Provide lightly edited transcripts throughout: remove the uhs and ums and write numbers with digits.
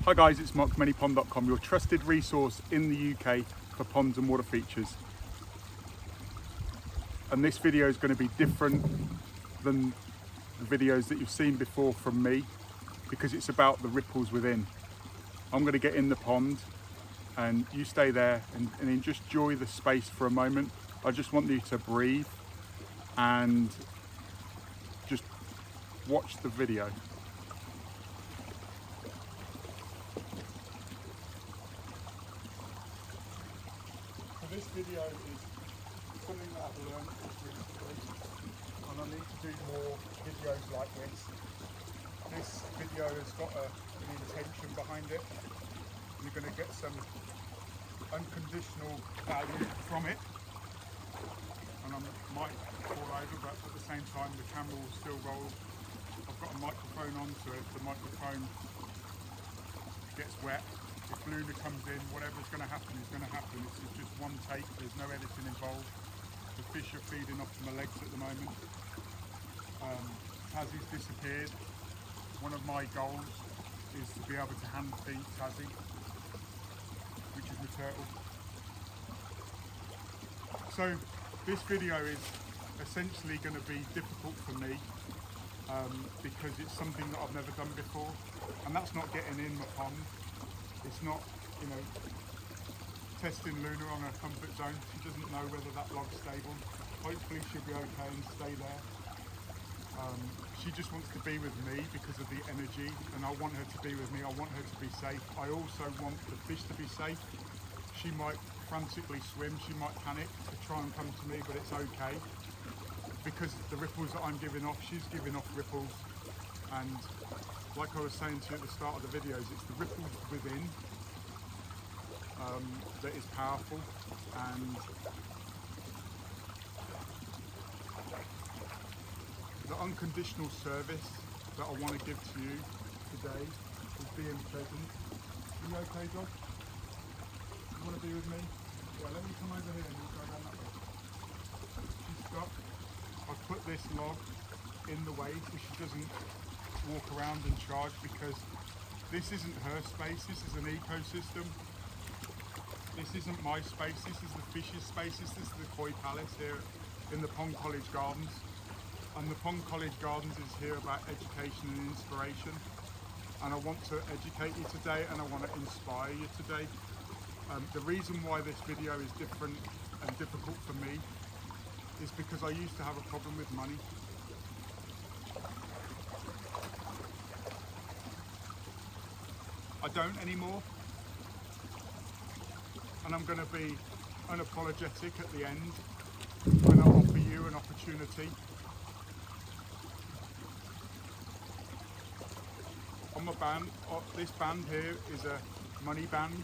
Hi guys, it's Mark from anypond.com, your trusted resource in the UK for ponds and water features. And this video is going to be different than the videos that you've seen before from me because it's about the ripples within. I'm going to get in the pond and you stay there and just enjoy the space for a moment. I just want you to breathe and just watch the video. This video is something that I've learned recently, and I need to do more videos like this. This video has got an intention behind it. You're going to get some unconditional value from it, and I might fall over, but at the same time the camera will still roll. I've got a microphone on, so if the microphone gets wet, if Luna comes in, whatever's going to happen is going to happen. It's just one take, there's no editing involved. The fish are feeding off my legs at the moment. Tassie's disappeared. One of my goals is to be able to hand feed Tassie, which is my turtle. So this video is essentially going to be difficult for me because it's something that I've never done before, and that's not getting in the pond. It's not, you know, testing Luna on her comfort zone. She doesn't know whether that log's stable. Hopefully she'll be okay and stay there. She just wants to be with me because of the energy, and I want her to be with me. I want her to be safe. I also want the fish to be safe. She might frantically swim, she might panic to try and come to me, but it's okay. Because the ripples that I'm giving off, she's giving off ripples. And like I was saying to you at the start of the videos, it's the ripples within that is powerful, and the unconditional service that I want to give to you today is being present. Are you okay, dog? You want to be with me? Yeah, let me come over here and we'll go down that way. She's stuck. I've put this log in the way so she doesn't walk around and charge, because this isn't her space, this is an ecosystem. This isn't my space, this is the fish's space. This is the koi palace here in the Pond College Gardens. And the Pond College Gardens is here about education and inspiration. And I want to educate you today, and I want to inspire you today. The reason why this video is different and difficult for me is because I used to have a problem with money. I don't anymore, and I'm going to be unapologetic at the end when I offer you an opportunity. On my band, this band here is a money band.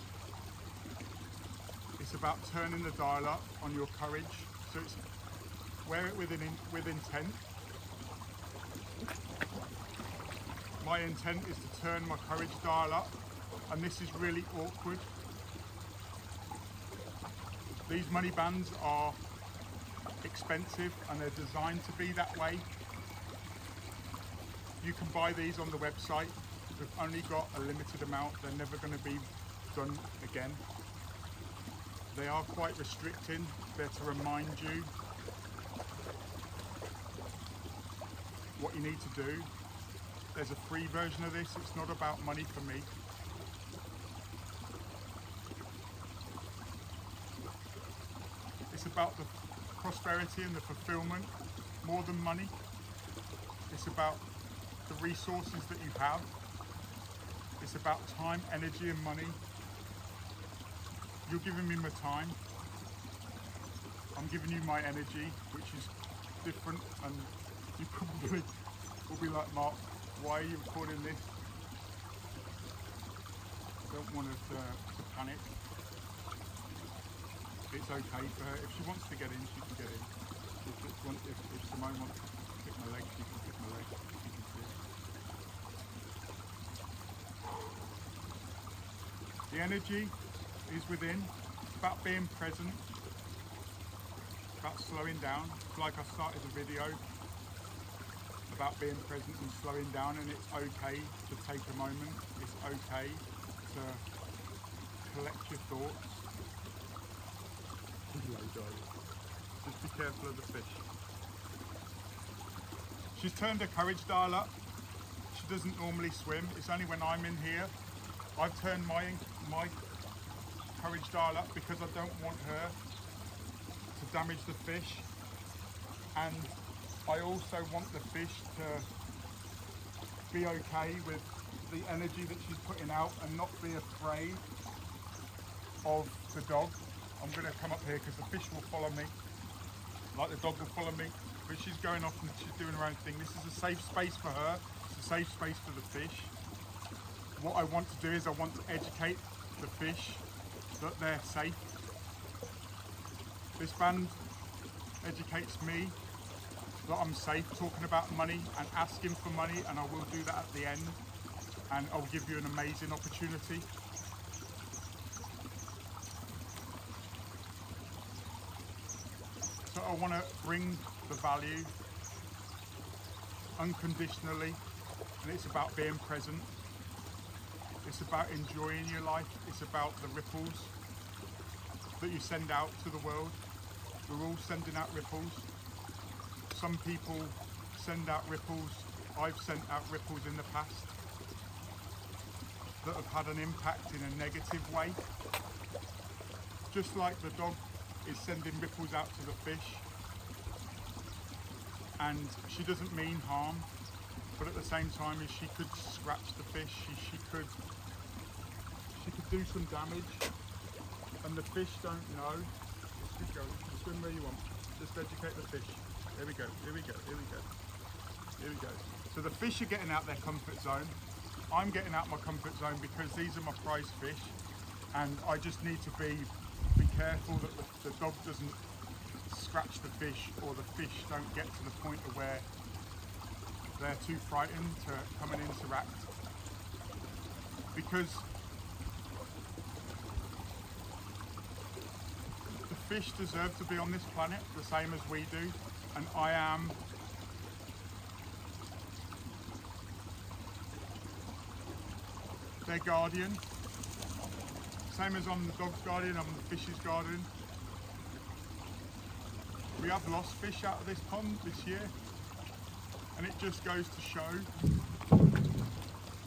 It's about turning the dial up on your courage, so it's wear it with intent. My intent is to turn my courage dial up, and this is really awkward. These money bands are expensive and they're designed to be that way. You can buy these on the website. We've only got a limited amount. They're never going to be done again. They are quite restricting. They're to remind you what you need to do. There's a free version of this. It's not about money for me. It's about the prosperity and the fulfillment more than money. It's about the resources that you have. It's about time, energy and money. You're giving me my time. I'm giving you my energy, which is different, and you probably will be like, Mark, why are you recording this? I don't want us to panic. It's okay for her. If she wants to get in, she can get in. If Simone wants to pick my leg, she can pick my leg. You can see it. The energy is within. It's about being present. It's about slowing down. It's like I started the video about being present and slowing down, and it's okay to take a moment. It's okay to collect your thoughts. Just be careful of the fish. She's turned her courage dial up. She doesn't normally swim. It's only when I'm in here. I've turned my courage dial up because I don't want her to damage the fish. And I also want the fish to be okay with the energy that she's putting out and not be afraid of the dog. I'm going to come up here because the fish will follow me, like the dog will follow me, but she's going off and she's doing her own thing. This is a safe space for her, it's a safe space for the fish. What I want to do is I want to educate the fish that they're safe. This band educates me that I'm safe talking about money and asking for money, and I will do that at the end, and I'll give you an amazing opportunity. So I want to bring the value unconditionally, and it's about being present. It's about enjoying your life. It's about the ripples that you send out to the world. We're all sending out ripples. Some people send out ripples. I've sent out ripples in the past that have had an impact in a negative way. Just like the dog is sending ripples out to the fish, and she doesn't mean harm, but at the same time she could scratch the fish, she could do some damage, and the fish don't know. Just go, you can swim where you want, just educate the fish. Here we go, here we go, here we go, here we go. So the fish are getting out their comfort zone. I'm getting out my comfort zone because these are my prize fish, and I just need to be careful that the dog doesn't scratch the fish, or the fish don't get to the point of where they're too frightened to come and interact. Because the fish deserve to be on this planet the same as we do, and I am their guardian. Same as I'm the dog's guardian, I'm the fish's guardian. We have lost fish out of this pond this year, and it just goes to show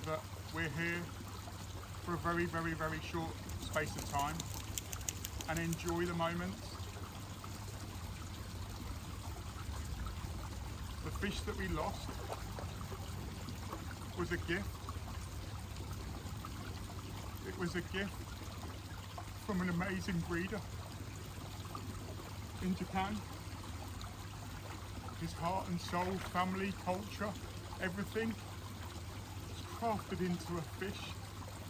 that we're here for a very, very, very short space of time, and enjoy the moments. The fish that we lost was a gift. It was a gift from an amazing breeder in Japan. His heart and soul, family, culture, everything is crafted into a fish.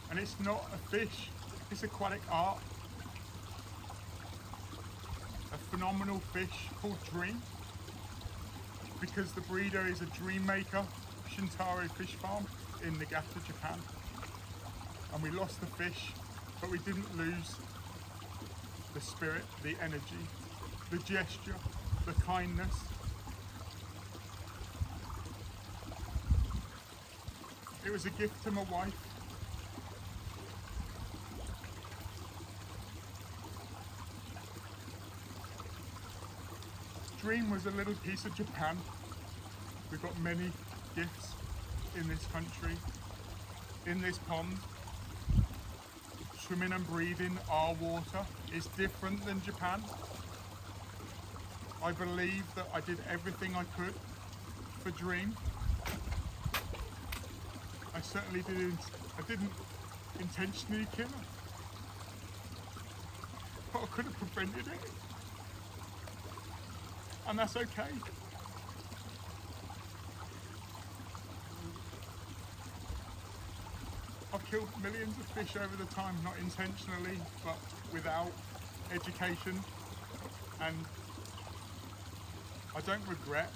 And it's not a fish, it's aquatic art. A phenomenal fish called Dream, because the breeder is a dream maker, Shintaro Fish Farm in Niigata, Japan. And we lost the fish, but we didn't lose the spirit, the energy, the gesture, the kindness. It was a gift to my wife. Dream was a little piece of Japan. We've got many gifts in this country, in this pond. Swimming and breathing our water is different than Japan. I believe that I did everything I could for Dream. I certainly didn't intentionally kill her, but I could have prevented it, and that's okay. I've killed millions of fish over the time, not intentionally, but without education, and I don't regret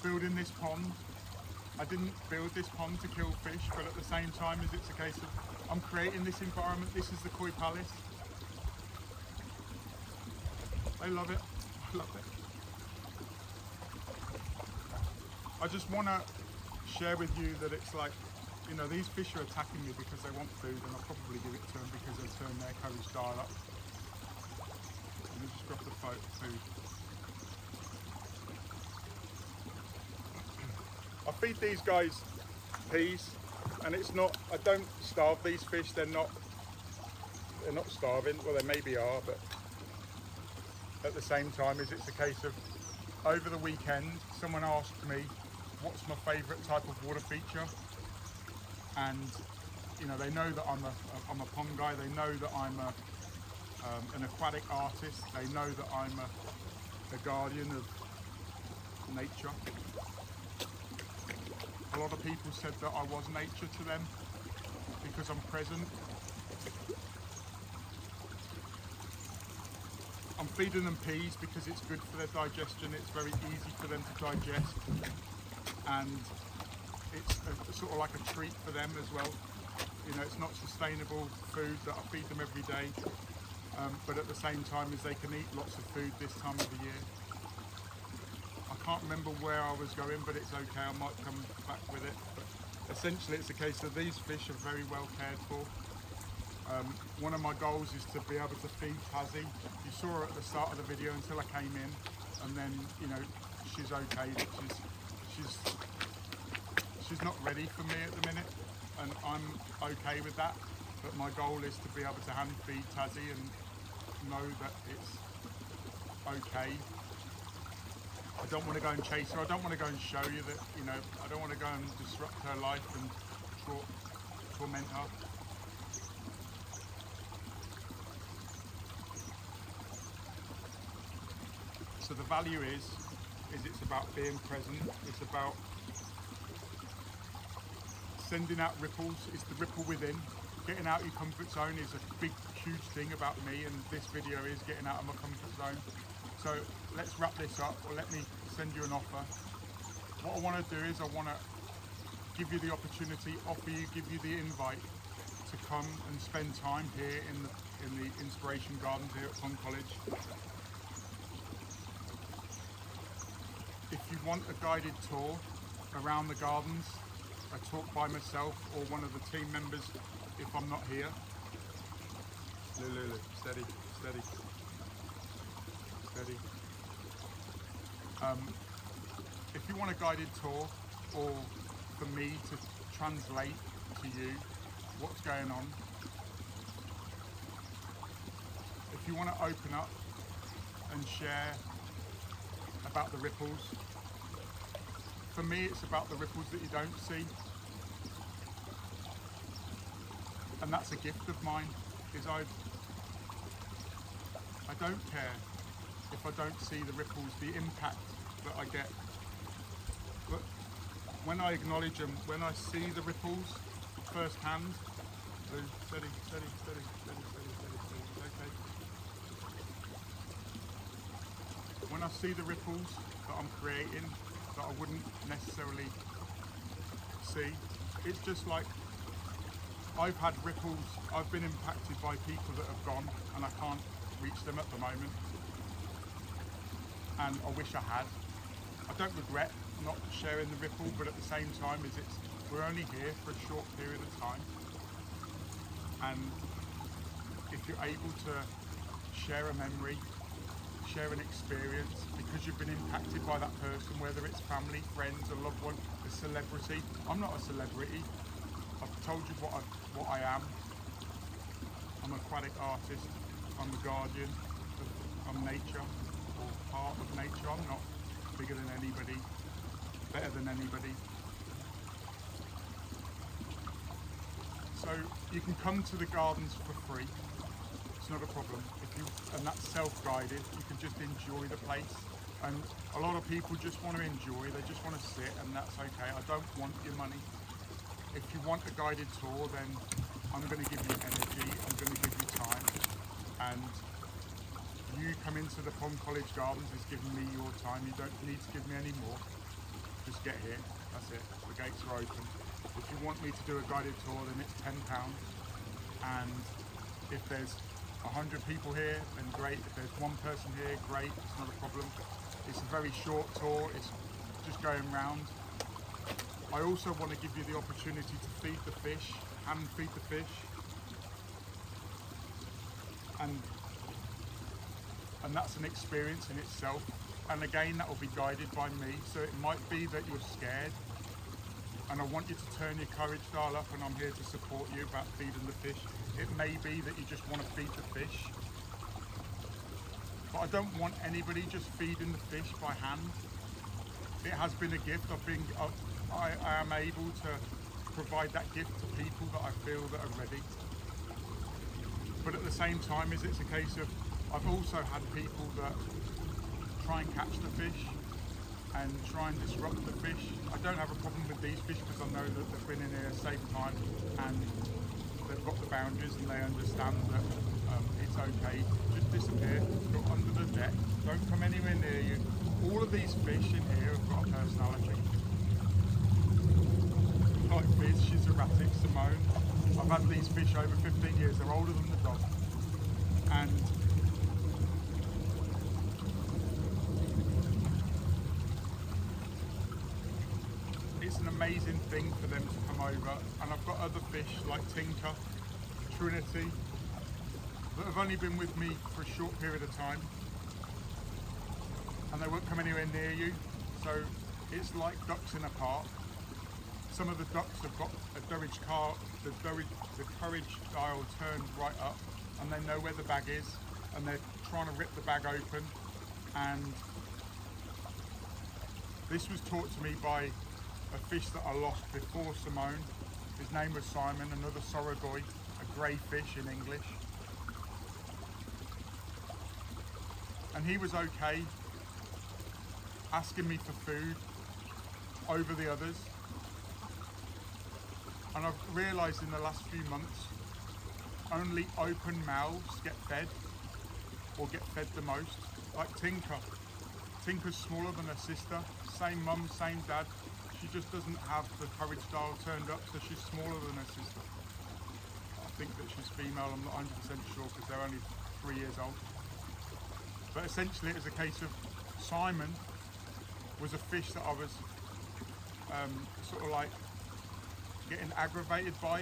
building this pond. I didn't build this pond to kill fish, but at the same time, as it's a case of I'm creating this environment. This is the Koi Palace. I love it. I love it. I just want to share with you that it's like you know, these fish are attacking me because they want food, and I'll probably give it to them because they turn their courage dial up. Let me just grab the food. I feed these guys peas, and it's not, I don't starve these fish. They're not starving. Well, they maybe are, but at the same time, it's a case of, over the weekend, someone asked me what's my favourite type of water feature, and you know, they know that I'm a pond guy. They know that I'm an aquatic artist. They know that I'm a guardian of nature. A lot of people said that I was nature to them because I'm present. I'm feeding them peas because it's good for their digestion. It's very easy for them to digest, and it's sort of like a treat for them as well. You know, it's not sustainable food that I feed them every day, but at the same time as they can eat lots of food this time of the year. I can't remember where I was going, but it's okay, I might come back with it. But essentially it's a case of these fish are very well cared for. One of my goals is to be able to feed Tazzy. You saw her at the start of the video until I came in, and then, you know, she's okay. She's not ready for me at the minute, and I'm okay with that. But my goal is to be able to hand feed Tazzy and know that it's okay. I don't want to go and chase her. I don't want to go and show you that, you know, I don't want to go and disrupt her life and torment her. So the value is it's about being present. It's about sending out ripples. It's the ripple within. Getting out your comfort zone is a big, huge thing about me, and this video is getting out of my comfort zone. So let's wrap this up, or let me send you an offer. What I want to do is I want to give you the opportunity, give you the invite to come and spend time here in the Inspiration Gardens here at Pond College. If you want a guided tour around the gardens, a talk by myself or one of the team members if I'm not here. Lulu, steady, steady, steady. If you want a guided tour, or for me to translate to you what's going on, if you want to open up and share about the ripples. For me, it's about the ripples that you don't see, and that's a gift of mine. Is I don't care if I don't see the ripples, the impact that I get. But when I acknowledge them, when I see the ripples firsthand, steady, steady, steady, steady, steady, steady, steady, okay. When I see the ripples that I'm creating that I wouldn't necessarily see, it's just like I've had ripples, I've been impacted by people that have gone and I can't reach them at the moment, and I wish I had. I don't regret not sharing the ripple, but at the same time we're only here for a short period of time, and if you're able to share a memory, share an experience because you've been impacted by that person, whether it's family, friends, a loved one, a celebrity. I'm not a celebrity. I've told you what I am. I'm an aquatic artist. I'm the guardian of nature, or part of nature. I'm not bigger than anybody, better than anybody. So you can come to the gardens for free. It's not a problem. And that's self-guided. You can just enjoy the place. And a lot of people just want to enjoy. They just want to sit, and that's okay. I don't want your money. If you want a guided tour, then I'm going to give you energy. I'm going to give you time. And you come into the Pond College Gardens is giving me your time. You don't need to give me any more. Just get here. That's it. The gates are open. If you want me to do a guided tour, then it's £10. And if there's 100 people here, then great. If there's one person here, great. It's not a problem. It's a very short tour. It's just going round. I also want to give you the opportunity to feed the fish, hand feed the fish, and that's an experience in itself. And again, that will be guided by me. So it might be that you're scared, and I want you to turn your courage dial up, and I'm here to support you about feeding the fish. It may be that you just want to feed the fish, but I don't want anybody just feeding the fish by hand. It has been a gift. I am able to provide that gift to people that I feel that are ready. But at the same time, it's a case of, I've also had people that try and catch the fish and try and disrupt the fish. I don't have a problem with these fish because I know that they've been in here a safe time and they've got the boundaries and they understand that it's okay. Just disappear, go under the deck, don't come anywhere near you. All of these fish in here have got a personality. Like Fizz, she's erratic. Simone, I've had these fish over 15 years, they're older than the dog. And it's an amazing thing for them to come over. And I've got other fish like Tinker, Trinity, that have only been with me for a short period of time, and they won't come anywhere near you. So it's like ducks in a park. Some of the ducks have got the courage dial turned right up, and they know where the bag is, and they're trying to rip the bag open. And this was taught to me by a fish that I lost before Simone. His name was Simon, another soragoi, a grey fish in English. And he was okay asking me for food over the others. And I've realised in the last few months, only open mouths get fed, or get fed the most. Like Tinker. Tinker's smaller than her sister, same mum, same dad. She just doesn't have the courage dial turned up, so she's smaller than her sister. I think that she's female, I'm not 100% sure because they're only 3 years old. But essentially it was a case of Simon was a fish that I was sort of like getting aggravated by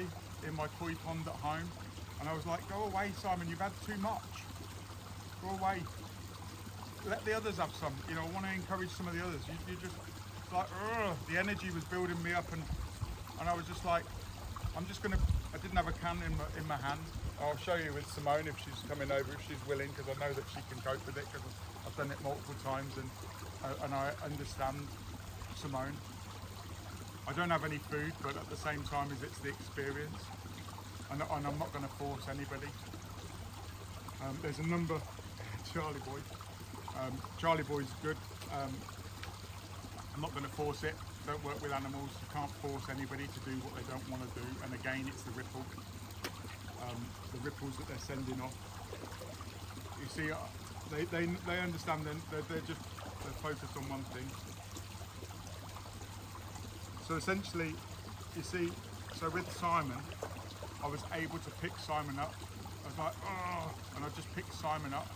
in my koi pond at home. And I was like, go away Simon, you've had too much. Go away. Let the others have some. You know, I want to encourage some of the others. You just, it's like, ugh, the energy was building me up, and I was just like, I'm just gonna, I didn't have a can in my hand. I'll show you with Simone if she's coming over, if she's willing, because I know that she can cope with it, because I've done it multiple times, and I understand Simone. I don't have any food, but at the same time as it's the experience, and I'm not going to force anybody. There's a number, Charlie boy. Charlie boy's good. I'm not going to force it. Don't work with animals. You can't force anybody to do what they don't want to do. And again, it's the ripple. The ripples that they're sending off. You see, they understand. They're focused on one thing. So essentially, you see, so with Simon, I was able to pick Simon up. I was like, oh, and I just picked Simon up,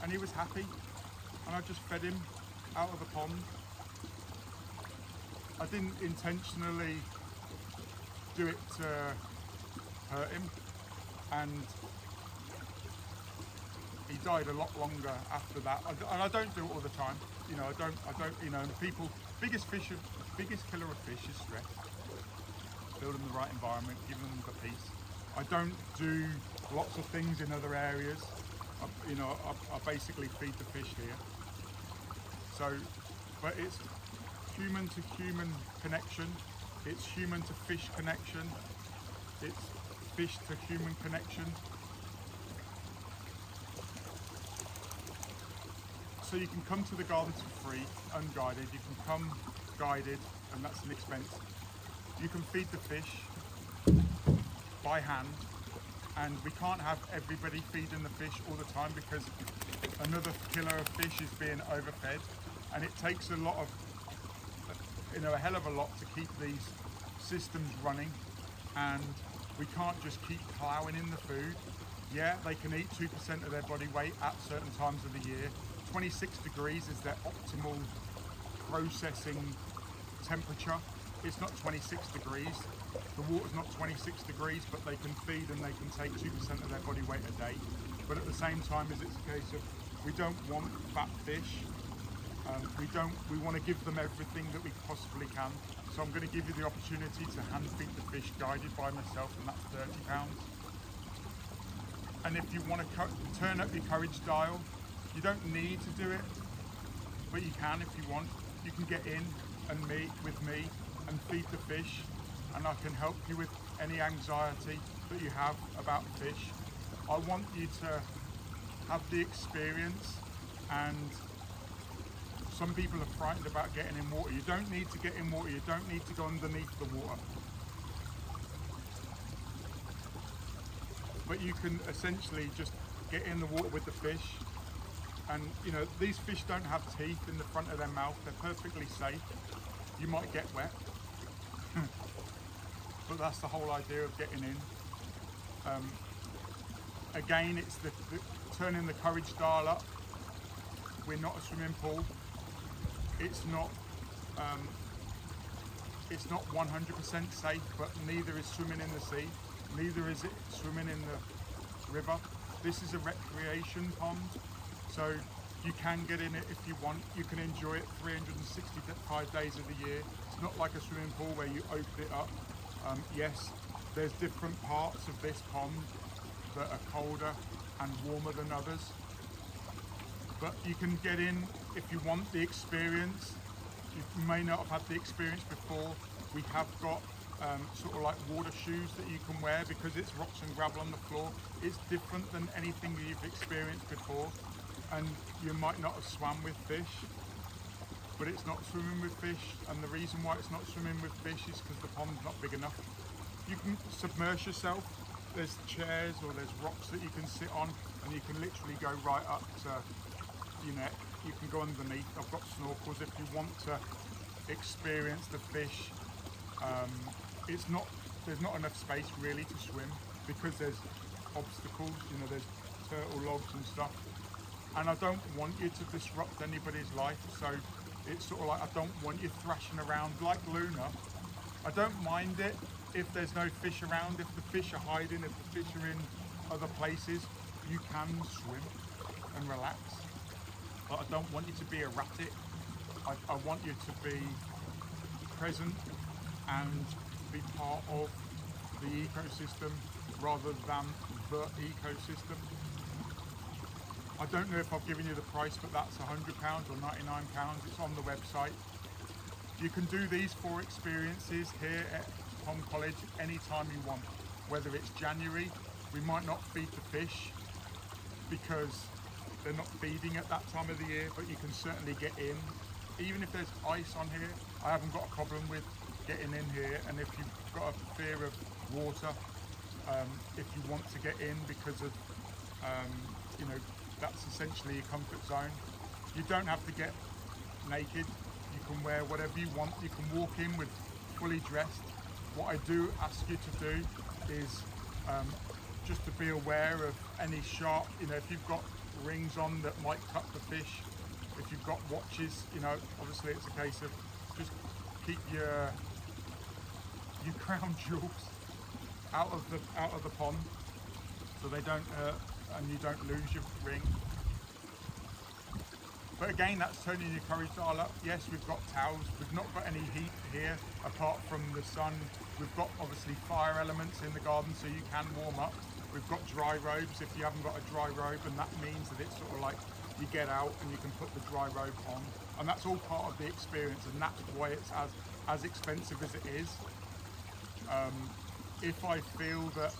and he was happy, and I just fed him out of the pond. I didn't intentionally do it to hurt him, and he died a lot longer after that. And I don't do it all the time. You know, I don't. You know, and people, biggest killer of fish is stress. Build them the right environment, give them the peace. I don't do lots of things in other areas. I basically feed the fish here. So, but it's human to human connection. It's human to fish connection. It's fish to human connection. So you can come to the gardens for free, unguided. You can come guided, and that's an expense. You can feed the fish by hand, and we can't have everybody feeding the fish all the time because another killer of fish is being overfed, and it takes a lot of, a hell of a lot to keep these systems running, and we can't just keep plowing in the food. Yeah, they can eat 2% of their body weight at certain times of the year. 26 degrees is their optimal processing temperature. it's not 26 degrees. The water's not 26 degrees, but they can feed and they can take 2% of their body weight a day. But at the same time, as it's a case of we don't want fat fish. We want to give them everything that we possibly can. So I'm going to give you the opportunity to hand feed the fish guided by myself, and that's £30. And if you want to turn up your courage dial, you don't need to do it, but you can if you want. You can get in and meet with me and feed the fish, and I can help you with any anxiety that you have about fish. I want you to have the experience, and some people are frightened about getting in water. You don't need to get in water, you don't need to go underneath the water. But you can essentially just get in the water with the fish. And you know, these fish don't have teeth in the front of their mouth, they're perfectly safe. You might get wet, but that's the whole idea of getting in. Again, it's the turning the courage dial up. We're not a swimming pool. It's not 100% safe, but neither is swimming in the sea. Neither is it swimming in the river. This is a recreation pond, so you can get in it if you want. You can enjoy it 365 days of the year. It's not like a swimming pool where you open it up. Yes, there's different parts of this pond that are colder and warmer than others, but you can get in if you want the experience. You may not have had the experience before. We have got sort of like water shoes that you can wear because it's rocks and gravel on the floor. It's different than anything that you've experienced before, and you might not have swam with fish, but it's not swimming with fish. And the reason why it's not swimming with fish is because the pond's not big enough. You can submerge yourself. There's chairs or there's rocks that you can sit on, and you can literally go right up to your neck. You can go underneath. I've got snorkels if you want to experience the fish. There's not enough space really to swim because there's obstacles, you know, there's turtle logs and stuff, and I don't want you to disrupt anybody's life. So it's sort of like, I don't want you thrashing around like Luna. I don't mind it if there's no fish around, if the fish are hiding, if the fish are in other places. You can swim and relax, but I don't want you to be erratic. I want you to be present and be part of the ecosystem rather than the ecosystem. I don't know if I've given you the price, but that's £100 or £99. It's on the website. You can do these 4 experiences here at Pond College anytime you want. Whether it's January, we might not feed the fish because they're not feeding at that time of the year, but you can certainly get in. Even if there's ice on here, I haven't got a problem with getting in here. And if you've got a fear of water, if you want to get in because of, you know, that's essentially your comfort zone. You don't have to get naked. You can wear whatever you want. You can walk in with fully dressed. What I do ask you to do is just to be aware of any sharp, you know, if you've got rings on that might cut the fish, if you've got watches, you know, obviously it's a case of just keep your crown jewels out of the pond so they don't and you don't lose your ring. But again, that's turning your courage dial up. Yes, we've got towels. We've not got any heat here apart from the sun. We've got obviously fire elements in the garden so you can warm up. We've got dry robes if you haven't got a dry robe, and that means that it's sort of like you get out and you can put the dry robe on, and that's all part of the experience, and that's why it's as expensive as it is. If I feel that,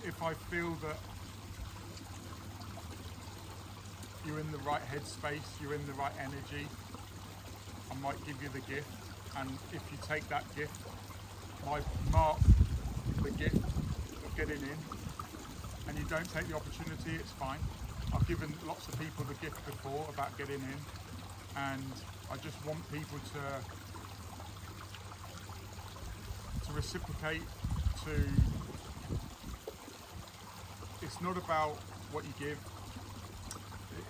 if I feel that you're in the right headspace, you're in the right energy, I might give you the gift. And if you take that gift, I mark the gift of getting in, and you don't take the opportunity, it's fine. I've given lots of people the gift before about getting in, and I just want people to reciprocate. It's not about what you give.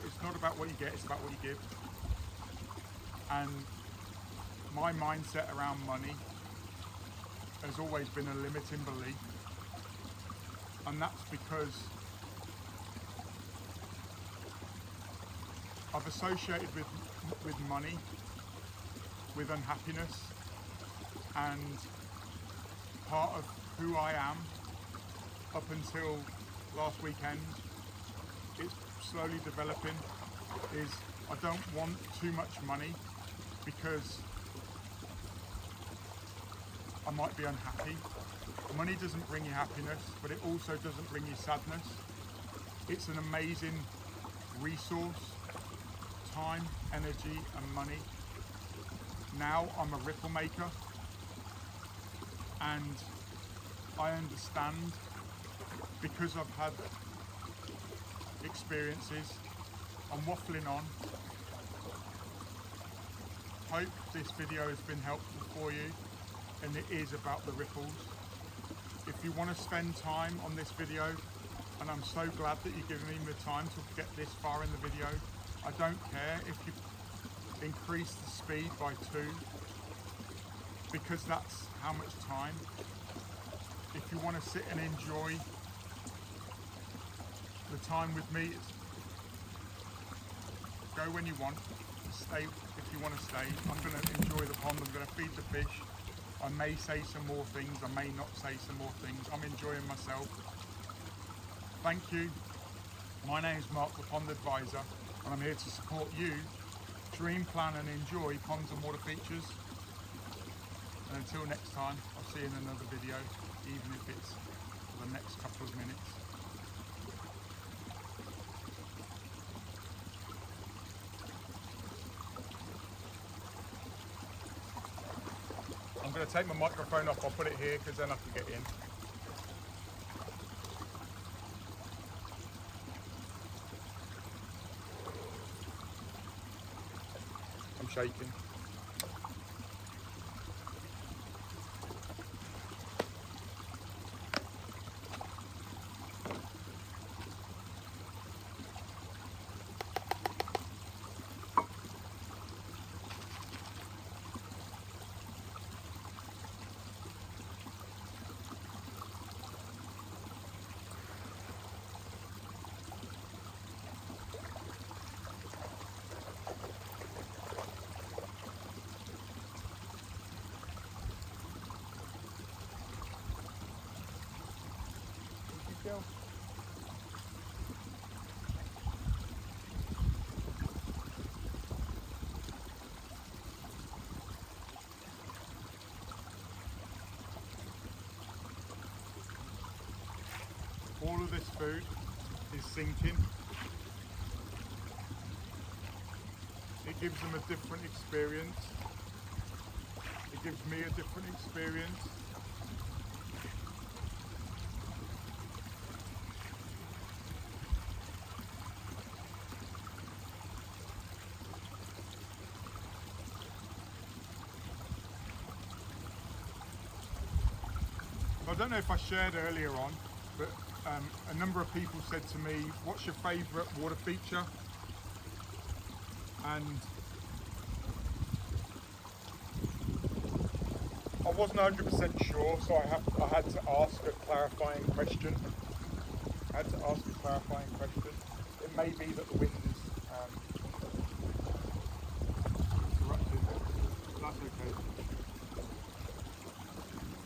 It's not about what you get, it's about what you give. And my mindset around money has always been a limiting belief, and that's because I've associated with money with unhappiness, and part of who I am up until last weekend, it's slowly developing, is I don't want too much money because I might be unhappy. Money doesn't bring you happiness, but it also doesn't bring you sadness. It's an amazing resource, time, energy and money. Now I'm a ripple maker, and I understand, because I've had experiences. I'm waffling on. Hope this video has been helpful for you, and it is about the ripples. If you want to spend time on this video, and I'm so glad that you're giving me the time to get this far in the video, I don't care if you increase the speed by 2, because that's how much time. If you want to sit and enjoy the time with me, go when you want, stay if you want to stay. I'm going to enjoy the pond, I'm going to feed the fish. I may say some more things, I may not say some more things. I'm enjoying myself. Thank you. My name is Mark, the Pond Advisor, and I'm here to support you dream, plan and enjoy ponds and water features. And until next time, I'll see you in another video, even if it's for the next couple of minutes. I'm going to take my microphone off, I'll put it here because then I can get in. I'm shaking. Go. All of this food is sinking. It gives them a different experience. It gives me a different experience. I don't know if I shared earlier on, but a number of people said to me, what's your favourite water feature? And I wasn't 100% sure, so I had to ask a clarifying question. It may be that the wind is interrupted, but that's okay.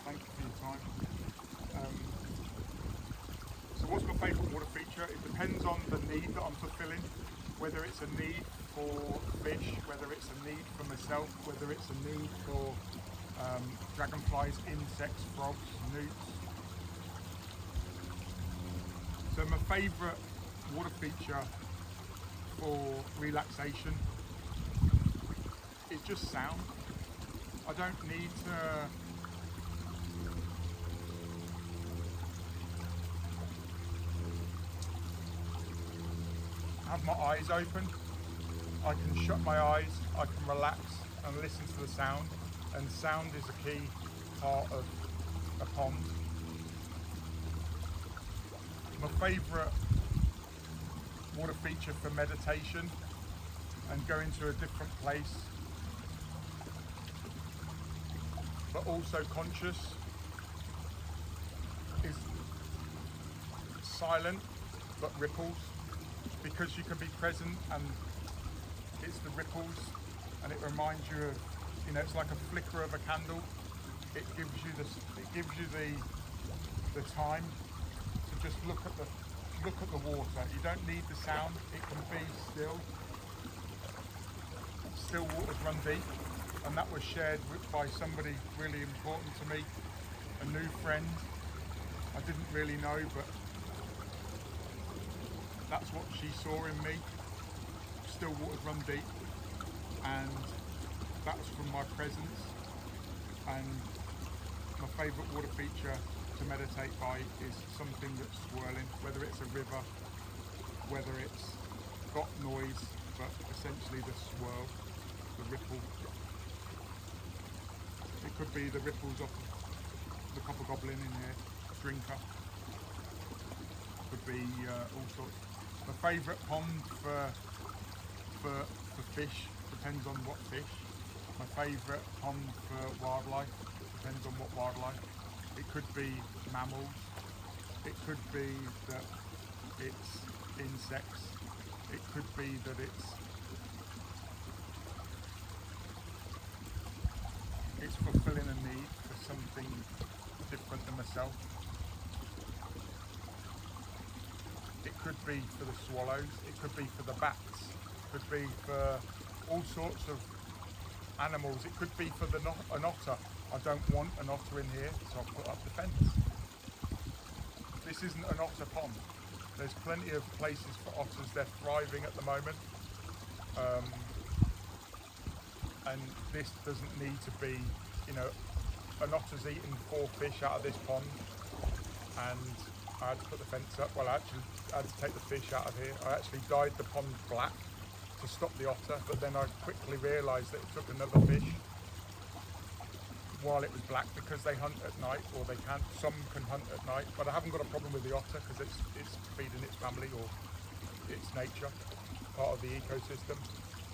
Thank you for your time. So what's my favourite water feature? It depends on the need that I'm fulfilling, whether it's a need for fish, whether it's a need for myself, whether it's a need for dragonflies, insects, frogs, newts. So my favourite water feature for relaxation is just sound. I don't need to have my eyes open. I can shut my eyes, I can relax and listen to the sound, and sound is a key part of a pond. My favourite water feature for meditation and going to a different place but also conscious, is silent but ripples, because you can be present and it's the ripples, and it reminds you of, you know, it's like a flicker of a candle. It gives you the time to just look at the water. You don't need the sound. It can be still. Still waters run deep, and that was shared by somebody really important to me, a new friend. I didn't really know, but that's what she saw in me. Still waters run deep, and that's from my presence. And my favourite water feature to meditate by is something that's swirling, whether it's a river, whether it's got noise, but essentially the swirl, the ripple. It could be the ripples off the copper goblin in here, drinker. Could be all sorts. My favourite pond for fish, depends on what fish. My favourite pond for wildlife, depends on what wildlife. It could be mammals, it could be that it's insects, it could be that it's fulfilling a need for something different than myself. It could be for the swallows, it could be for the bats, it could be for all sorts of animals, it could be for an otter. I don't want an otter in here, so I'll put up the fence. This isn't an otter pond. There's plenty of places for otters, they're thriving at the moment. And this doesn't need to be, you know, an otter's eaten 4 fish out of this pond, and I had to put the fence up. Well, I had to take the fish out of here. I actually dyed the pond black to stop the otter, but then I quickly realised that it took another fish while it was black, because they hunt at night, or some can hunt at night, but I haven't got a problem with the otter because it's feeding its family or its nature, part of the ecosystem.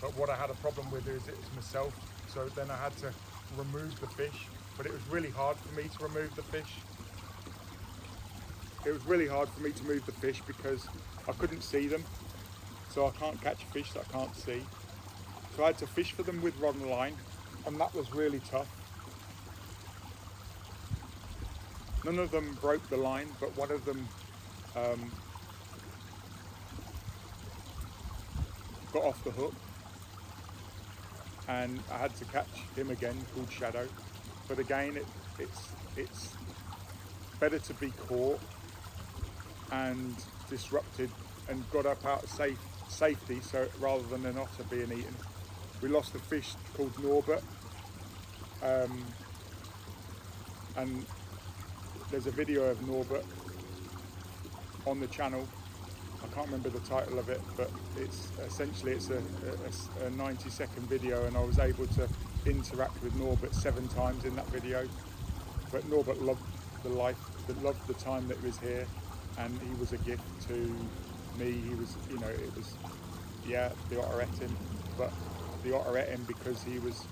But what I had a problem with is it's myself, so then I had to remove the fish, but it was really hard for me to remove the fish. It was really hard for me to move the fish because I couldn't see them, so I can't catch a fish that I can't see. So I had to fish for them with rod and line, and that was really tough. None of them broke the line, but one of them got off the hook, and I had to catch him again, called Shadow. But again, it's better to be caught and disrupted and got up out of safety, so rather than an otter being eaten. We lost a fish called Norbert, and there's a video of Norbert on the channel. I can't remember the title of it, but it's essentially a 90-second video, and I was able to interact with Norbert 7 times in that video. But Norbert loved the life, loved the time that he was here, and he was a gift to me. He was, you know, it was, yeah, the otter ate him, but the otter ate him because he was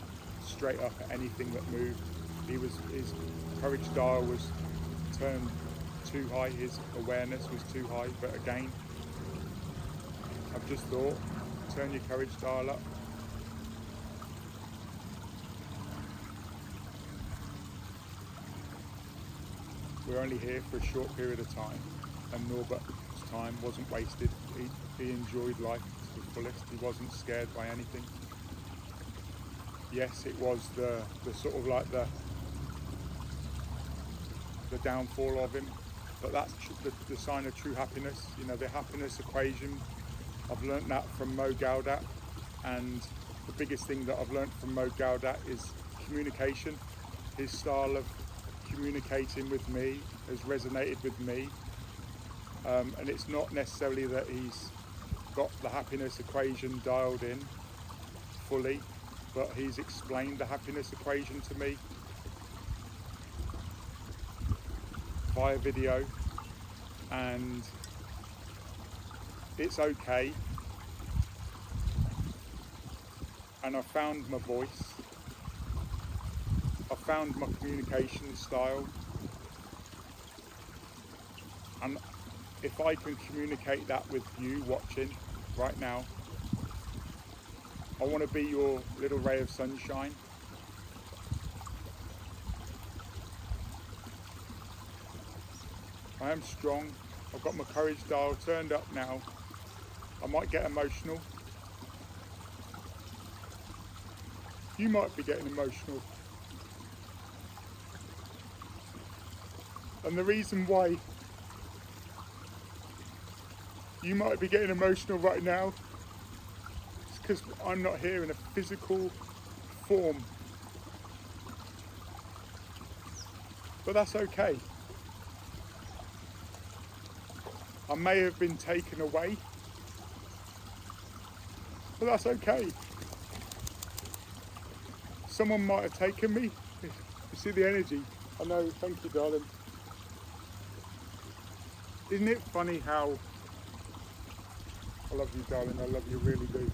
straight up at anything that moved. His courage dial was turned too high, his awareness was too high, but again, I've just thought, turn your courage dial up. We're only here for a short period of time, and Norbert's time wasn't wasted. He enjoyed life to the fullest. He wasn't scared by anything. Yes, it was the sort of like the downfall of him, but that's the sign of true happiness. You know, the happiness equation, I've learnt that from Mo Gaudat, and the biggest thing that I've learnt from Mo Gaudat is communication. His style of communicating with me has resonated with me, and it's not necessarily that he's got the happiness equation dialed in fully, but he's explained the happiness equation to me via video, and it's okay. And I found my voice. I found my communication style, and if I can communicate that with you watching right now, I want to be your little ray of sunshine. I am strong. I've got my courage dial turned up now. I might get emotional. You might be getting emotional. And the reason why you might be getting emotional right now is because I'm not here in a physical form. But that's okay. I may have been taken away, but that's okay. Someone might have taken me. You see the energy? I know, thank you, darling. Isn't it funny how I love you, darling, I love you, really do.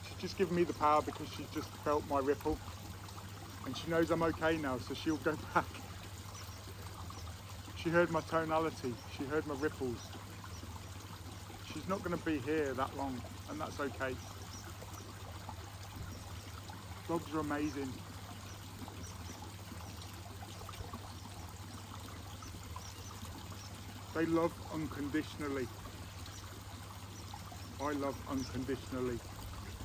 She's just given me the power because she's just felt my ripple. And she knows I'm okay now, so she'll go back. She heard my tonality, she heard my ripples. She's not going to be here that long, and that's okay. Dogs are amazing. They love unconditionally. I love unconditionally.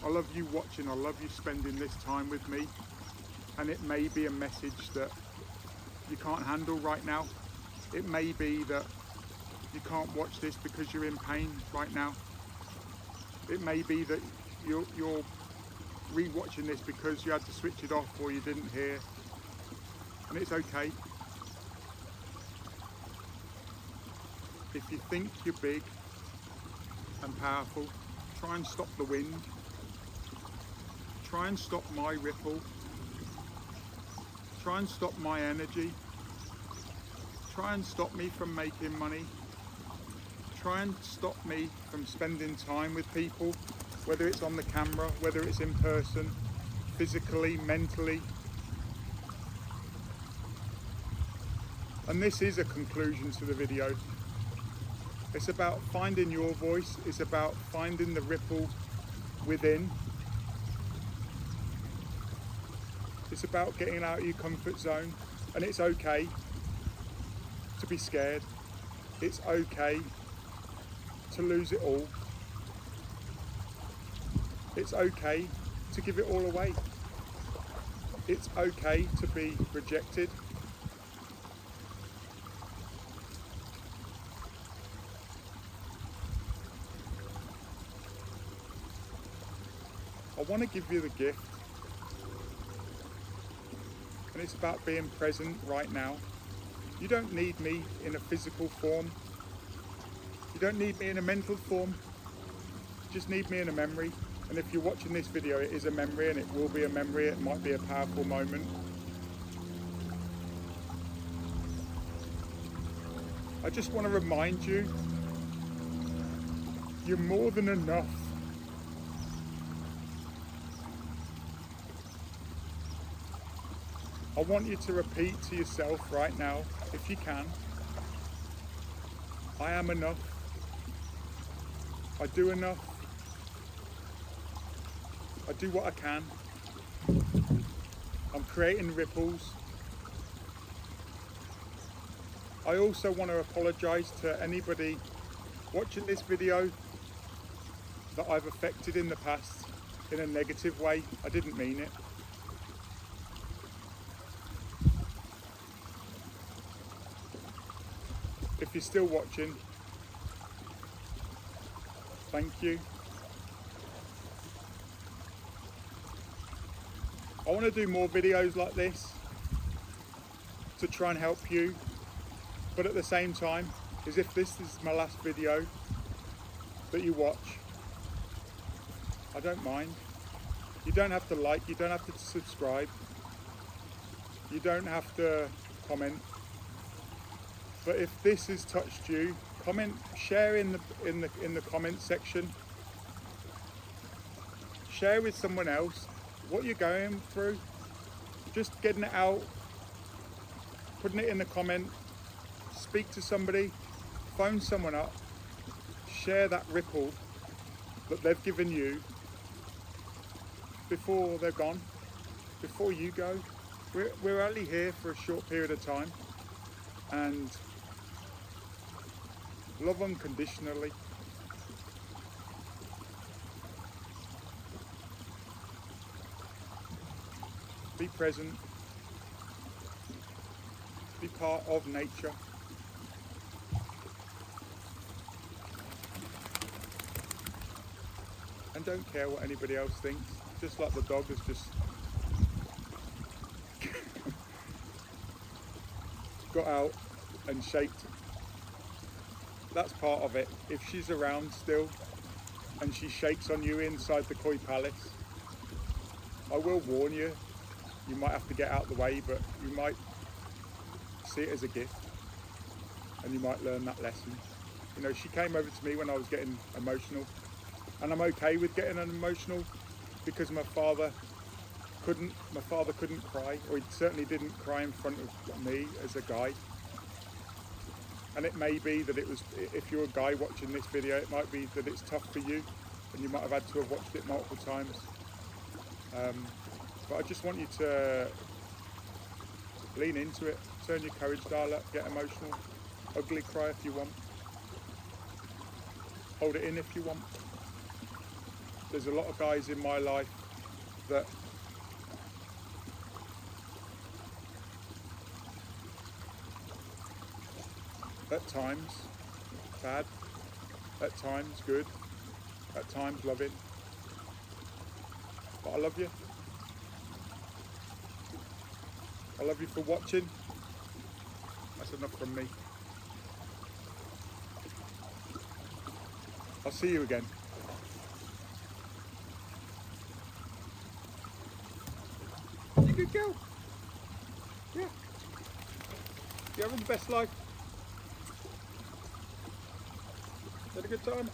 I love you watching, I love you spending this time with me. And it may be a message that you can't handle right now. It may be that you can't watch this because you're in pain right now. It may be that you're re-watching this because you had to switch it off or you didn't hear. And it's okay. If you think you're big and powerful, try and stop the wind. Try and stop my ripple. Try and stop my energy. Try and stop me from making money. Try and stop me from spending time with people, whether it's on the camera, whether it's in person, physically, mentally. And this is a conclusion to the video. It's about finding your voice. It's about finding the ripple within. It's about getting out of your comfort zone. And it's okay to be scared. It's okay to lose it all. It's okay to give it all away. It's okay to be rejected. I want to give you the gift, and it's about being present right now. You don't need me in a physical form. You don't need me in a mental form. You just need me in a memory. And if you're watching this video, it is a memory, and it will be a memory. It might be a powerful moment. I just want to remind you, you're more than enough. I want you to repeat to yourself right now, if you can, I am enough. I do enough. I do what I can. I'm creating ripples. I also want to apologise to anybody watching this video that I've affected in the past in a negative way. I didn't mean it. If you're still watching, thank you. I want to do more videos like this to try and help you, but at the same time, as if this is my last video that you watch, I don't mind. You don't have to like, you don't have to subscribe, you don't have to comment. But if this has touched you, comment, share in the comment section. Share with someone else what you're going through. Just getting it out, putting it in the comment, speak to somebody, phone someone up, share that ripple that they've given you before they're gone, before you go. We're only here for a short period of time, and love unconditionally. Be present. Be part of nature. And don't care what anybody else thinks. Just like the dog has just got out and shaked. That's part of it. If she's around still and she shakes on you inside the koi palace, I will warn you. You might have to get out of the way, but you might see it as a gift and you might learn that lesson. You know, she came over to me when I was getting emotional, and I'm okay with getting emotional because my father couldn't cry, or he certainly didn't cry in front of me as a guy. And it may be that it was, if you're a guy watching this video, it might be that it's tough for you and you might have had to have watched it multiple times. But I just want you to lean into it, turn your courage dial up, get emotional, ugly cry if you want, hold it in if you want. There's a lot of guys in my life that at times bad, at times good, at times loving, but I love you. I love you for watching. That's enough from me. I'll see you again. You good girl? Yeah. You're having the best life. Had a good time?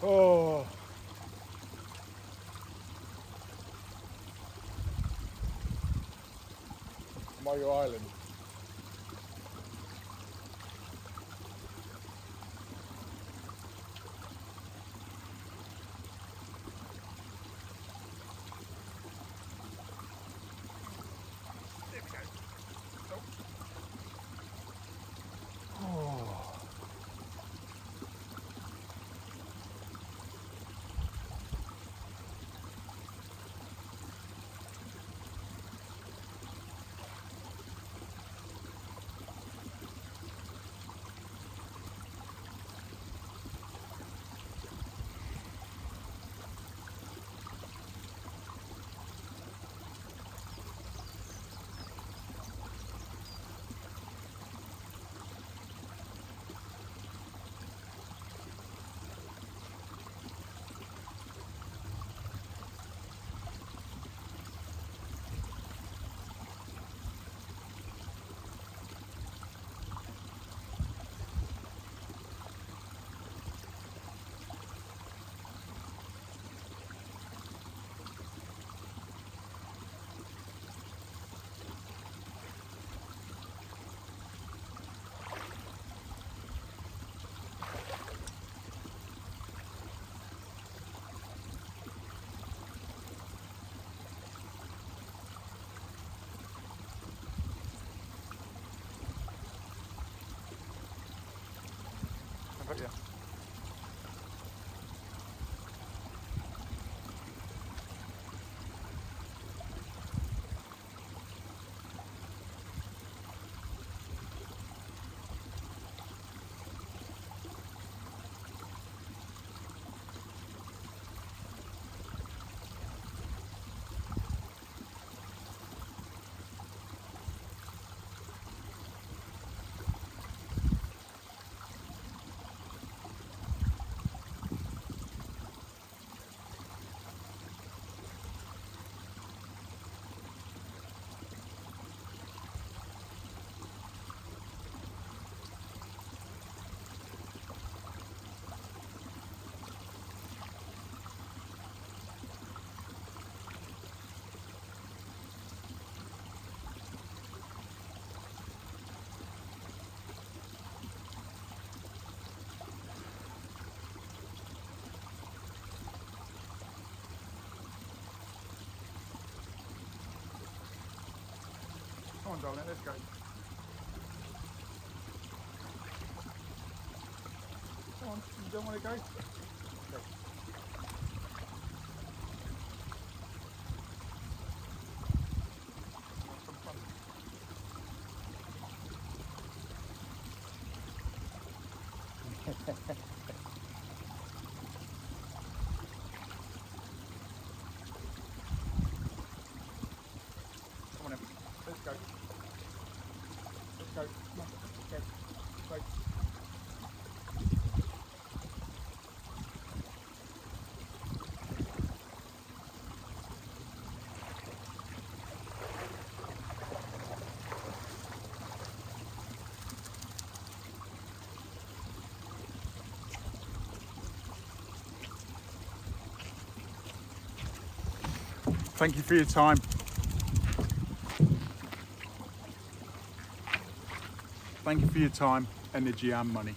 Oh. Mayo Island. There we go. Oh. put you. Come on, darling, let's go. Come on, you don't want to go? Okay. Have some fun. Come on in, let's go. Let's go, come on, let's go. Right. Thank you for your time. Thank you for your time, energy and money.